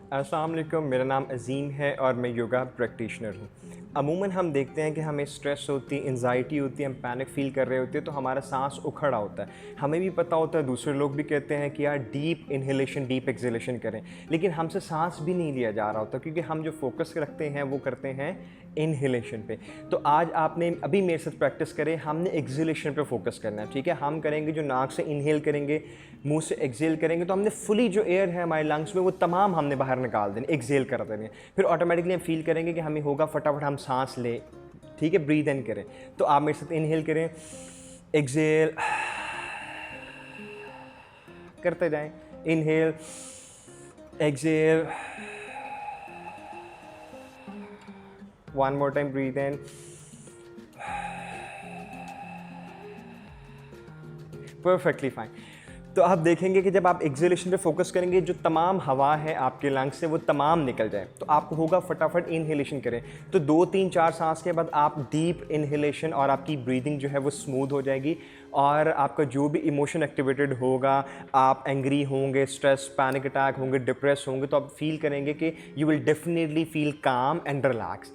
अस्सलाम वालेकुम, मेरा नाम अज़ीम है और मैं योगा प्रैक्टिशनर हूँ। अमूमन हम देखते हैं कि हमें स्ट्रेस होती है, एंजाइटी होती है, हम पैनिक फ़ील कर रहे होते हैं तो हमारा सांस उखड़ा होता है। हमें भी पता होता है, दूसरे लोग भी कहते हैं कि यार डीप इन्हेलेशन, डीप एक्सहेलेशन करें, लेकिन हमसे सांस भी नहीं लिया जा रहा होता क्योंकि हम जो फोकस रखते हैं वो करते हैं इन्हेलेशन पे। तो आज आपने अभी मेरे साथ प्रैक्टिस करें, हमने एक्सहेलेशन पे फोकस करना है, ठीक है। हम करेंगे जो नाक से इनहेल करेंगे, मुंह से एक्सहेल करेंगे, तो हमने फुली जो एयर है हमारे लंग्स में वो तमाम हमने बाहर निकाल देने, एक्सहेल कर देने। फिर ऑटोमेटिकली हम फील करेंगे कि हमें होगा फटाफट हम सांस लें, ठीक है। ब्रीथ इन करें। तो आप मेरे साथ इनहेल करें, एक्सहेल करते जाएं, inhale, exhale, one more time, breathe in, perfectly fine. तो आप देखेंगे कि जब आप एक्सहेलेशन पे फोकस करेंगे, जो तमाम हवा है आपके लंग्स से वो तमाम निकल जाए। तो आपको होगा फटाफट इनहेलेशन करें। तो 2 3 4 सांस के बाद आप डीप इनहेलेशन और आपकी ब्रीदिंग जो है वो स्मूथ हो जाएगी और आपका जो भी इमोशन एक्टिवेटेड होगा, आप एंग्री होंगे, स्ट्रेस, पैनिक अटैक होंगे, डिप्रेस होंगे, तो आप फील करेंगे कि यू विल डेफिनेटली फील काम एंड रिलैक्स।